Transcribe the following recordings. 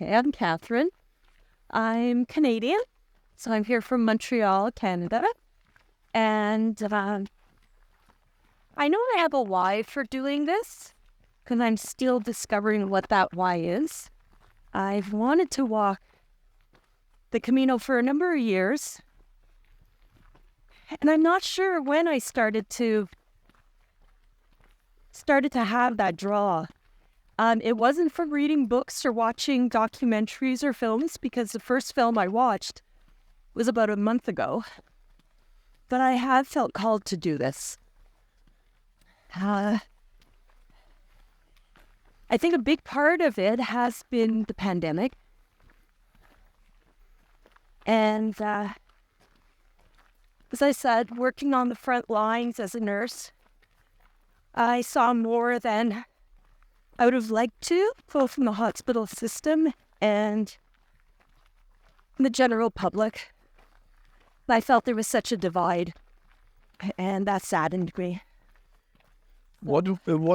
Okay, I'm Catherine. I'm Canadian, so I'm here from Montreal, Canada. And I know I have a why for doing this, because I'm still discovering what that why is. I've wanted to walk the Camino for a number of years, and I'm not sure when I started to have that draw. It wasn't from reading books or watching documentaries or films, because the first film I watched was about a month ago. But I have felt called to do this. I think a big part of it has been the pandemic. And as I said, working on the front lines as a nurse, I saw more than I would have liked to, both from the hospital system and the general public. I felt there was such a divide, and that saddened me. What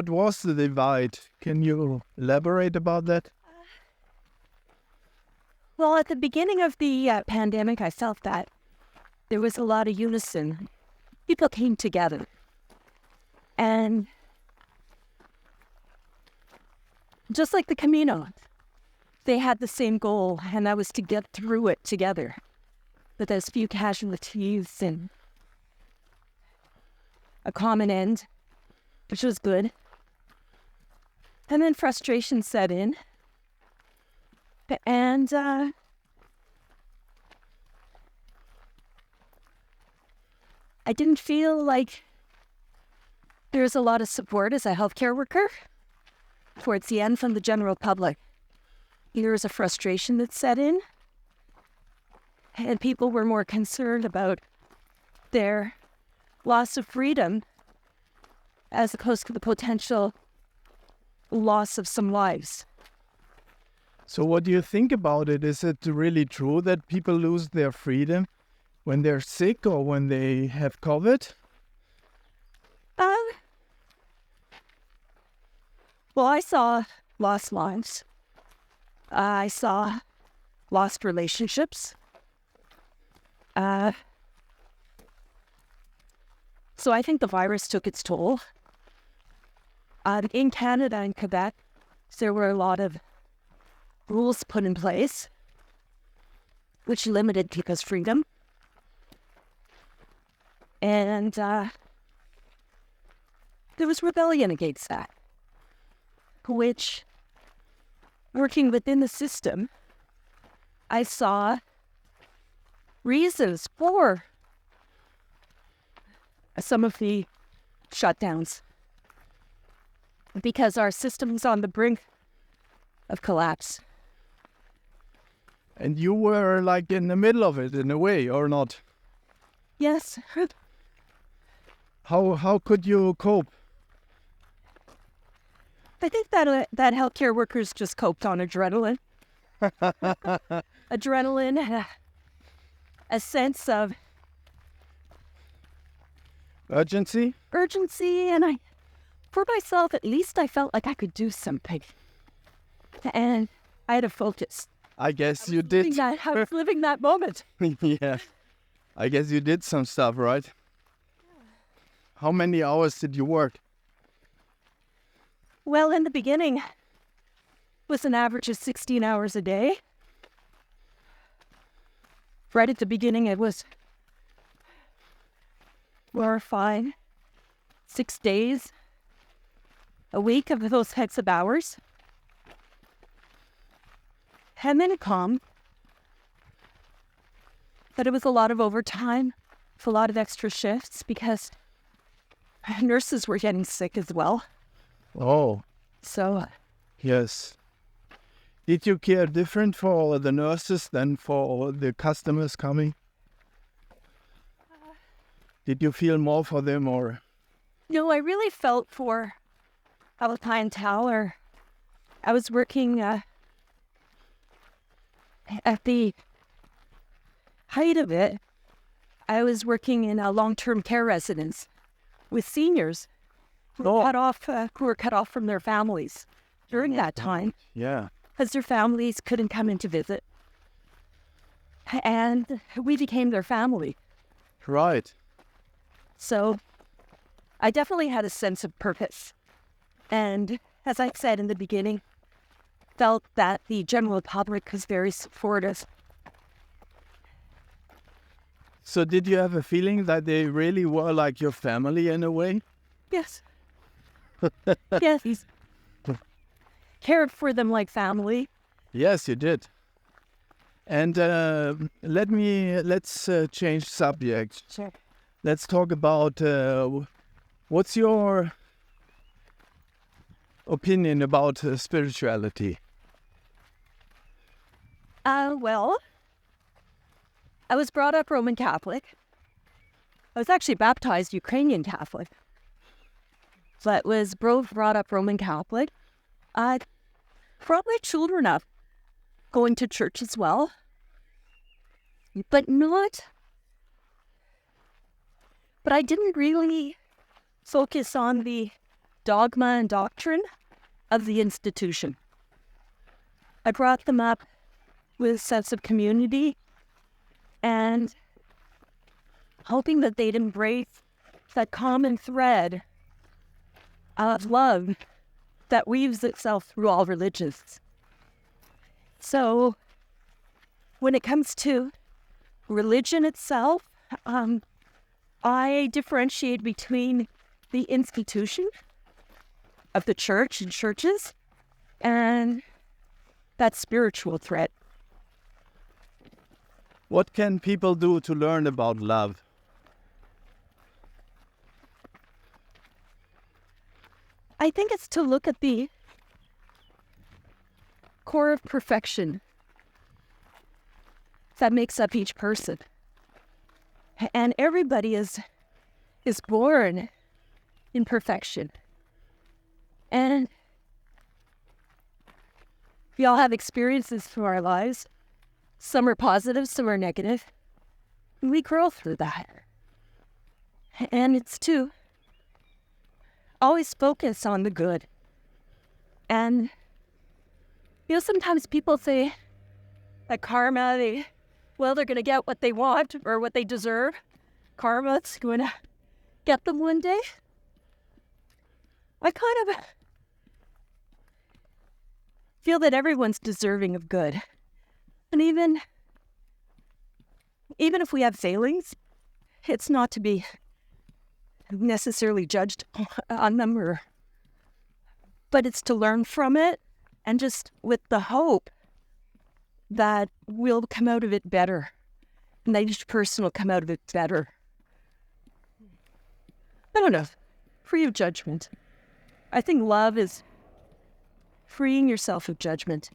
was the divide? Can you elaborate about that? Well, at the beginning of the pandemic, I felt that there was a lot of unison. People came together. And just like the Camino, they had the same goal, and that was to get through it together. With as few casualties and a common end, which was good. And then frustration set in. And I didn't feel like there was a lot of support as a healthcare worker towards the end from the general public. There was a frustration that set in, and people were more concerned about their loss of freedom as opposed to the potential loss of some lives. So what do you think about it? Is it really true that people lose their freedom when they're sick or when they have COVID? Well, I saw lost lives. I saw lost relationships. So I think the virus took its toll. In Canada and Quebec, there were a lot of rules put in place which limited people's freedom. And there was rebellion against that, which, working within the system, I saw reasons for some of the shutdowns, because our system's on the brink of collapse. And you were like in the middle of it in a way, or not? Yes. How could you cope? I think that healthcare workers just coped on adrenaline. Adrenaline, a sense of Urgency? urgency, and for myself, at least I felt like I could do something. And I had a focus. I guess you did. I was living that moment. Yeah. I guess you did some stuff, right? How many hours did you work? Well, in the beginning, it was an average of 16 hours a day. Right at the beginning, it was 4 or 5, 6 days a week of those types of hours. And then it calmed. But it was a lot of overtime, a lot of extra shifts, because nurses were getting sick as well. Oh, So yes. Did you care different for the nurses than for the customers coming? Did you feel more for them, or? no, I really felt for our clientele. I was working at the height of it. I was working in a long-term care residence with seniors who were cut off from their families during that time. Yeah. because their families couldn't come in to visit. And we became their family. Right. So I definitely had a sense of purpose. And as I said in the beginning, felt that the general public was very supportive. So did you have a feeling that they really were like your family in a way? Yes. Yes. He's cared for them like family. Yes, you did. And let's change subject. Sure. Let's talk about what's your opinion about spirituality? Well, I was brought up Roman Catholic. I was actually baptized Ukrainian Catholic, but was brought up Roman Catholic. Brought my children up going to church as well, but I didn't really focus on the dogma and doctrine of the institution. I brought them up with a sense of community and hoping that they'd embrace that common thread of love that weaves itself through all religions. So when it comes to religion itself, I differentiate between the institution of the church and churches and that spiritual thread. What can people do to learn about love? I think it's to look at the core of perfection that makes up each person. And everybody is born in perfection. And we all have experiences through our lives. Some are positive, some are negative. And we grow through that. And it's to always focus on the good. And, sometimes people say that karma, they're going to get what they want or what they deserve. Karma's going to get them one day. I kind of feel that everyone's deserving of good. And even if we have failings, it's not to be necessarily judged on them, but it's to learn from it and just with the hope that we'll come out of it better and that each person will come out of it better. I don't know, free of judgment. I think love is freeing yourself of judgment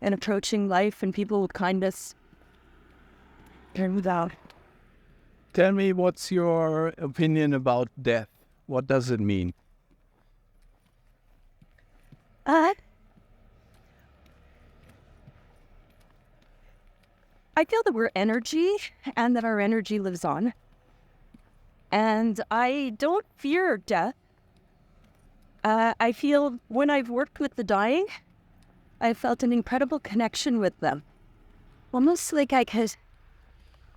and approaching life and people with kindness and without. Tell me, what's your opinion about death? What does it mean? I feel that we're energy and that our energy lives on. And I don't fear death. I feel when I've worked with the dying, I felt an incredible connection with them. Almost like I could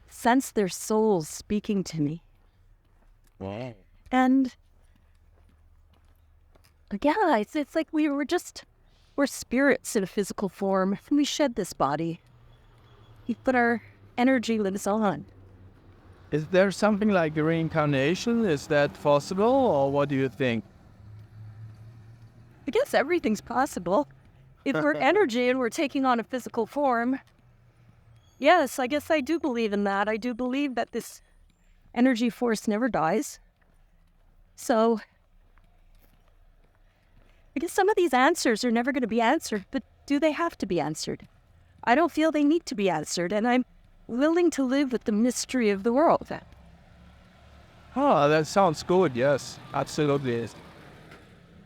sense their souls speaking to me. Wow. And yeah, it's like we're spirits in a physical form. And we shed this body, but our energy lives on. Is there something like reincarnation? Is that possible, or what do you think? I guess everything's possible. If we're energy and we're taking on a physical form, yes, I guess I do believe in that. I do believe that this energy force never dies. So I guess some of these answers are never going to be answered, but do they have to be answered? I don't feel they need to be answered, and I'm willing to live with the mystery of the world. Oh, that sounds good. Yes, absolutely.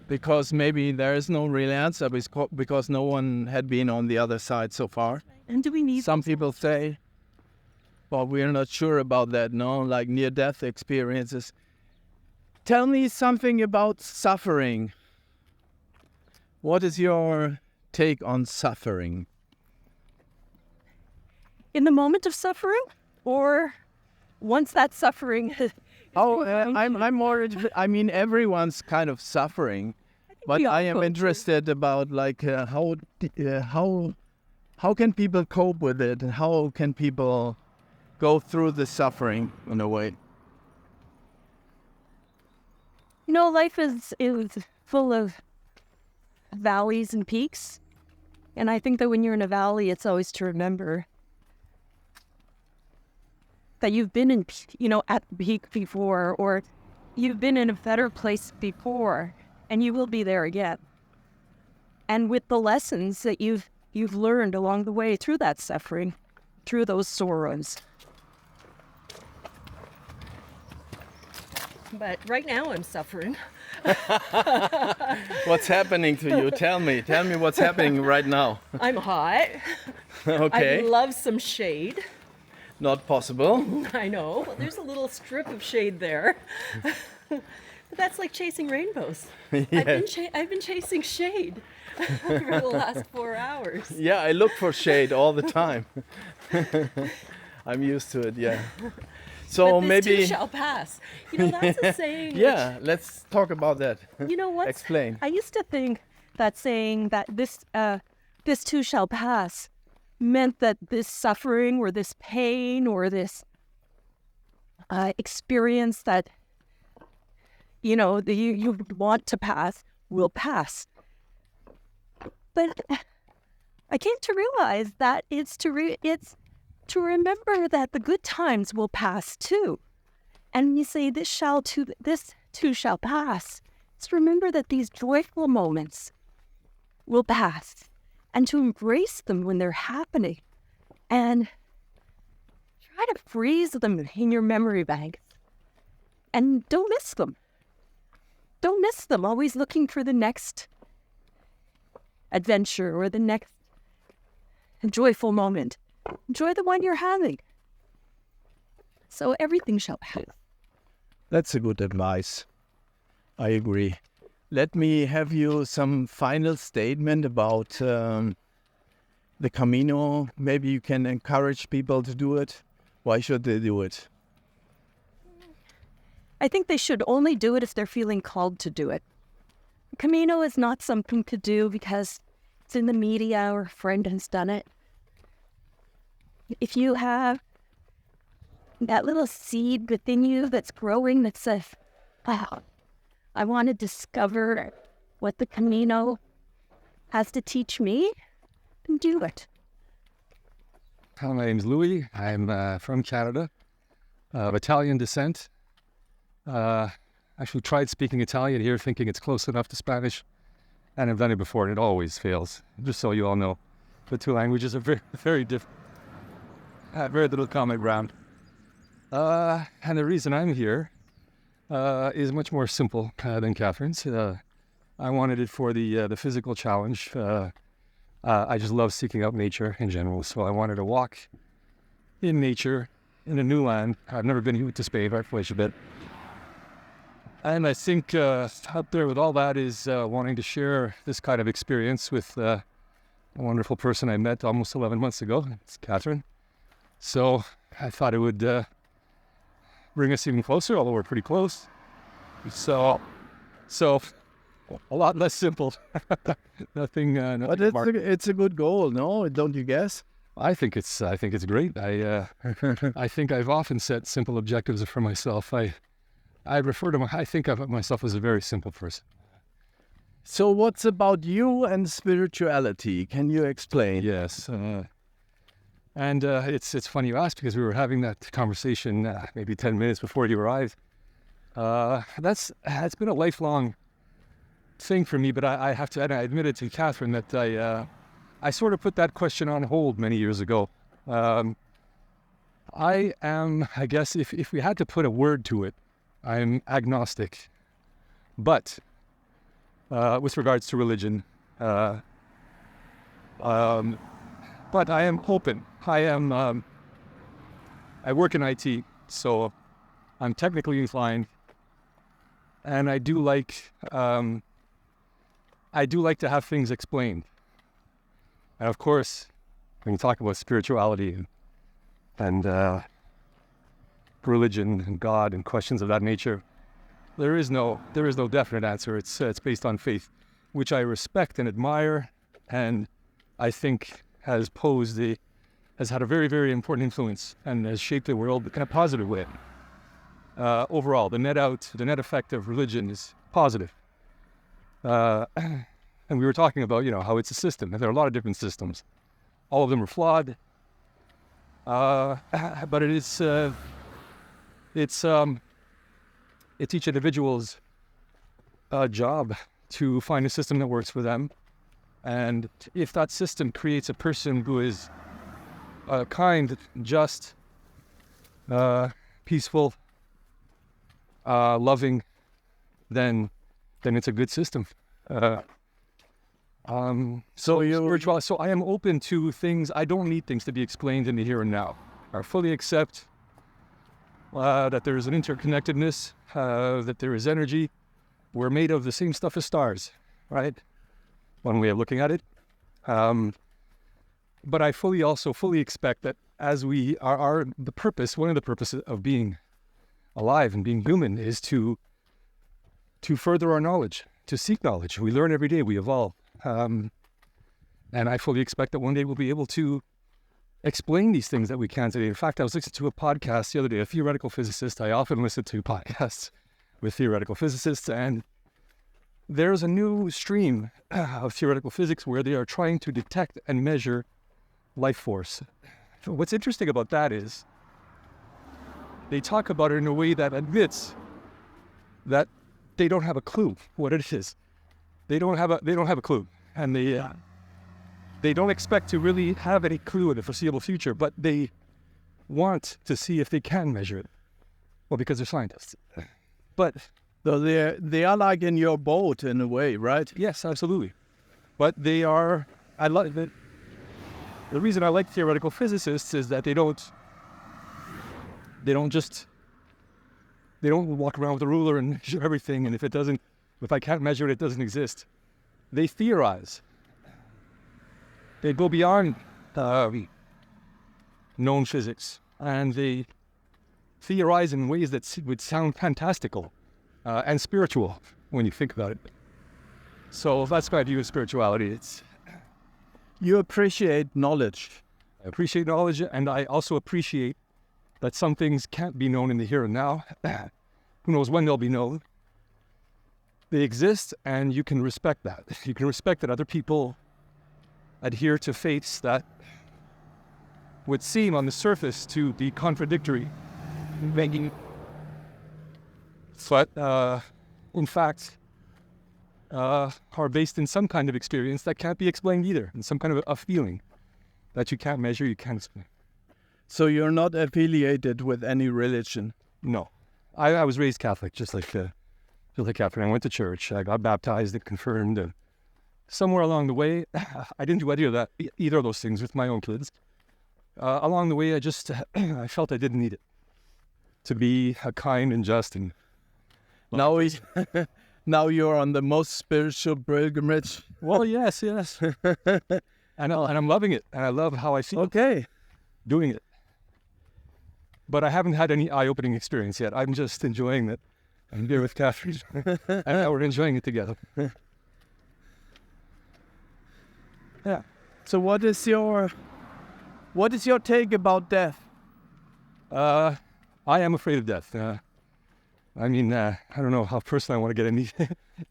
Because maybe there is no real answer because no one had been on the other side so far. And do we need... Some people say, well, we're not sure about that, no, like near-death experiences. Tell me something about suffering. What is your take on suffering? In the moment of suffering, or once that suffering has... I'm more. I mean, everyone's kind of suffering, but I am interested about like how can people cope with it, and how can people go through the suffering in a way. Life is full of valleys and peaks, and I think that when you're in a valley, it's always to remember that you've been in, at the peak before, or you've been in a better place before, and you will be there again. And with the lessons that you've learned along the way through that suffering, through those sorrows. But right now I'm suffering. What's happening to you? Tell me what's happening right now. I'm hot. Okay. I love some shade. Not possible. I know. Well, there's a little strip of shade there. But that's like chasing rainbows. Yes. I've been chasing shade for the last 4 hours. Yeah, I look for shade all the time. I'm used to it, yeah. So but this maybe too shall pass. That's a saying. Yeah, let's talk about that. You know what? Explain. I used to think that saying that this too shall pass meant that this suffering or this pain or this experience that you want to pass will pass. But I came to realize that it's to remember that the good times will pass too. And when you say this too shall pass, it's remember that these joyful moments will pass, and to embrace them when they're happening, and try to freeze them in your memory bank, and don't miss them. Don't miss them. Always looking for the next adventure or the next joyful moment. Enjoy the one you're having. So everything shall pass. That's a good advice. I agree. Let me have you some final statement about the Camino. Maybe you can encourage people to do it. Why should they do it? I think they should only do it if they're feeling called to do it. Camino is not something to do because it's in the media or a friend has done it. If you have that little seed within you that's growing that says, wow, I want to discover what the Camino has to teach me, then do it. Hi, my name's Louis. I'm from Canada, of Italian descent. Actually tried speaking Italian here, thinking it's close enough to Spanish, and I've done it before, and it always fails. Just so you all know, the two languages are very, very different. Very little common ground. And the reason I'm here is much more simple than Catherine's. I wanted it for the physical challenge. I just love seeking out nature in general, so I wanted to walk in nature in a new land. I've never been here to Spain, right? A bit. And I think up there with all that is wanting to share this kind of experience with a wonderful person I met almost 11 months ago. It's Katherine. So I thought it would bring us even closer, although we're pretty close. So a lot less simple. Nothing. But it's a good goal, no? Don't you guess? I think it's great. I think I've often set simple objectives for myself. I think of myself as a very simple person. So what's about you and spirituality? Can you explain? Yes. And it's funny you asked, because we were having that conversation maybe 10 minutes before you arrived. It's been a lifelong thing for me, but I have to, and I admitted to Katherine that I sort of put that question on hold many years ago. I am, I guess, if we had to put a word to it, I'm agnostic. But with regards to religion, but I am open. I work in IT, so I'm technically inclined, and I do like to have things explained. And of course, when you talk about spirituality and religion and God and questions of that nature, there is no definite answer. It's based on faith, which I respect and admire, and I think has had a very, very important influence and has shaped the world in a positive way. Overall, the net effect of religion is positive. And we were talking about, how it's a system, and there are a lot of different systems. All of them are flawed, but it's each individual's job to find a system that works for them. And if that system creates a person who is kind, just, peaceful, loving, then it's a good system. So I am open to things. I don't need things to be explained in the here and now. I fully accept that there is an interconnectedness, that there is energy. We're made of the same stuff as stars, right? One way of looking at it. But I fully expect that as we are one of the purposes of being alive and being human is to further our knowledge, to seek knowledge. We learn every day, we evolve. And I fully expect that one day we'll be able to explain these things that we can today. In fact, I was listening to a podcast the other day, a theoretical physicist. I often listen to podcasts with theoretical physicists, and there's a new stream of theoretical physics where they are trying to detect and measure life force. What's interesting about that is they talk about it in a way that admits that they don't have a clue what it is. They don't have a clue, and they don't expect to really have any clue in the foreseeable future, but they want to see if they can measure it. Well, because they're scientists. But So they are like in your boat in a way, right? yes, absolutely. But they are. I like that. The reason I like theoretical physicists is that they don't walk around with a ruler and measure everything, and if I can't measure it, it doesn't exist. They theorize. They go beyond known physics, and they theorize in ways that would sound fantastical and spiritual when you think about it. So that's my view of spirituality. You appreciate knowledge. I appreciate knowledge, and I also appreciate that some things can't be known in the here and now. Who knows when they'll be known? They exist, and you can respect that. You can respect that other people adhere to faiths that would seem on the surface to be contradictory, but in fact are based in some kind of experience that can't be explained either, in some kind of a feeling that you can't measure, you can't explain. So you're not affiliated with any religion? No. I was raised Catholic, just like Catherine. I went to church, I got baptized and confirmed, and somewhere along the way, I didn't do either of those things with my own kids. Along the way, I felt I didn't need it to be a kind and just and Now you're on the most spiritual pilgrimage. well, yes, and I'm loving it, and I love how I feel doing it. But I haven't had any eye-opening experience yet. I'm just enjoying it. I'm here with Catherine, and we're enjoying it together. Yeah. So what is your take about death? I am afraid of death. I don't know how personal I want to get in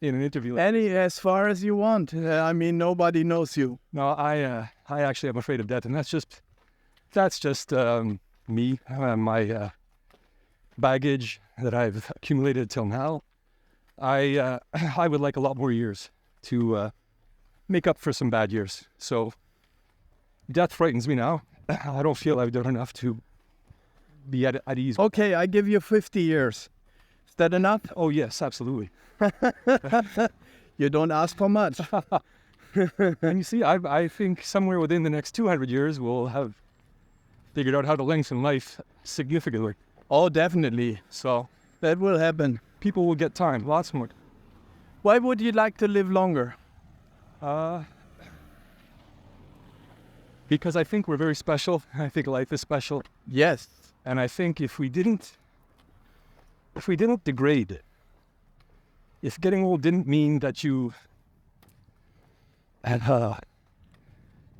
an interview. As far as you want. Nobody knows you. No, I actually am afraid of death, and that's just me, my baggage that I've accumulated till now. I would like a lot more years to make up for some bad years. So death frightens me now. I don't feel I've done enough to be at ease. Okay, I give you 50 years. Is that enough? Oh yes, absolutely. You don't ask for much. And you see, I think somewhere within the next 200 years we'll have figured out how to lengthen life significantly. Oh, definitely. So That will happen. people will get time, lots more. Why would you like to live longer? Because I think we're very special. I think life is special. Yes. And I think if we didn't degrade, if getting old didn't mean that you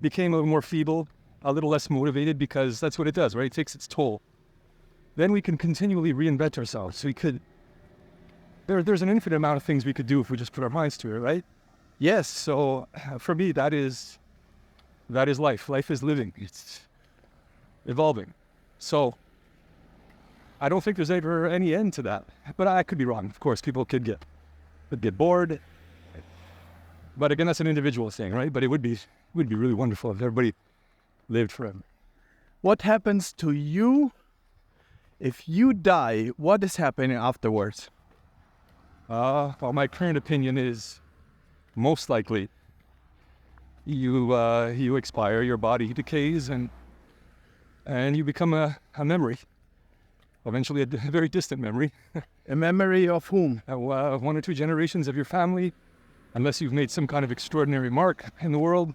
became a little more feeble, a little less motivated, because that's what it does, right? It takes its toll. Then we can continually reinvent ourselves. There's an infinite amount of things we could do if we just put our minds to it, right? Yes. So for me, that is life. Life is living. It's evolving. So I don't think there's ever any end to that. But I could be wrong. Of course, people could get bored. But again, that's an individual thing, right? But it would be really wonderful if everybody lived forever. What happens to you if you die? What is happening afterwards? Well, my current opinion is most likely you expire, your body decays, and you become a memory. Eventually, a very distant memory. A memory of whom? 1 or 2 generations of your family, unless you've made some kind of extraordinary mark in the world.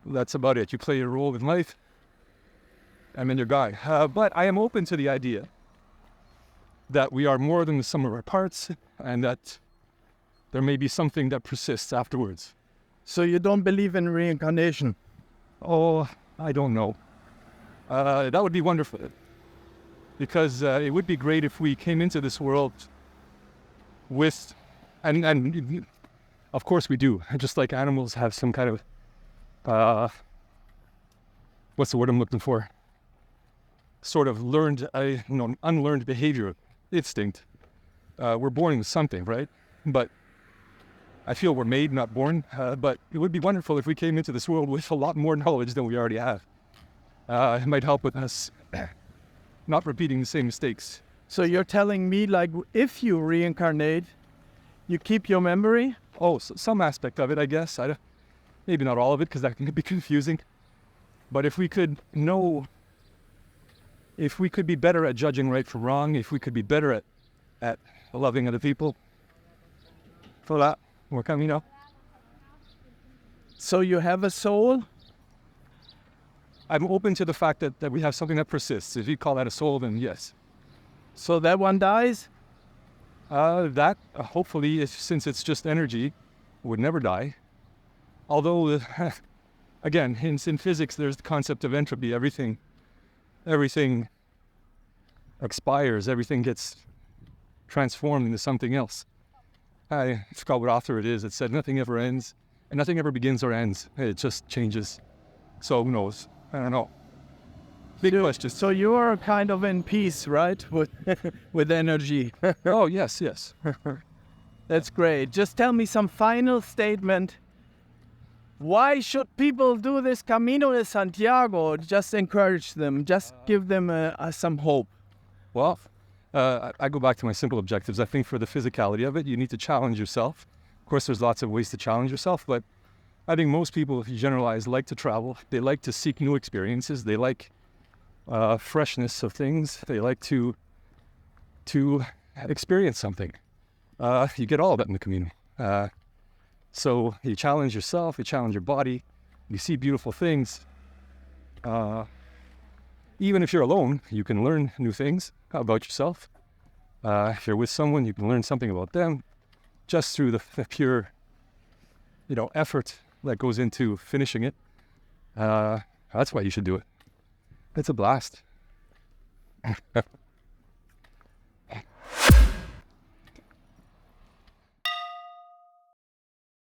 That's about it. You play your role in life, and then you're gone. But I am open to the idea that we are more than the sum of our parts, and that there may be something that persists afterwards. So you don't believe in reincarnation? Oh, I don't know. That would be wonderful. Because it would be great if we came into this world with, and of course we do, just like animals have some kind of, what's the word I'm looking for? Sort of learned, unlearned behavior, instinct. We're born with something, right? But I feel we're made, not born. But it would be wonderful if we came into this world with a lot more knowledge than we already have. It might help with us not repeating the same mistakes. So you're telling me, like, if you reincarnate, you keep your memory? Oh, so some aspect of it, I guess. Maybe not all of it, because that can be confusing. But if we could be better at judging right from wrong, if we could be better at loving other people, for that, more Camino. So you have a soul? I'm open to the fact that we have something that persists. If you call that a soul, then yes. So that one dies? Hopefully, since it's just energy, would never die. Although, again, in physics, there's the concept of entropy. Everything expires. Everything gets transformed into something else. I forgot what author it is. It said nothing ever ends, and nothing ever begins or ends. It just changes. So who knows? I don't know. Big question. So you are kind of in peace, right? With energy. Oh, yes. That's great. Just tell me some final statement. Why should people do this Camino de Santiago? Just encourage them. Just give them some hope. Well, I go back to my simple objectives. I think for the physicality of it, you need to challenge yourself. Of course, there's lots of ways to challenge yourself, but I think most people, if you generalize, like to travel. They like to seek new experiences. They like freshness of things. They like to experience something. You get all of that in the Camino. So you challenge yourself, you challenge your body, you see beautiful things. Even if you're alone, you can learn new things about yourself. If you're with someone, you can learn something about them just through the pure, effort that goes into finishing it. That's why you should do it. It's a blast.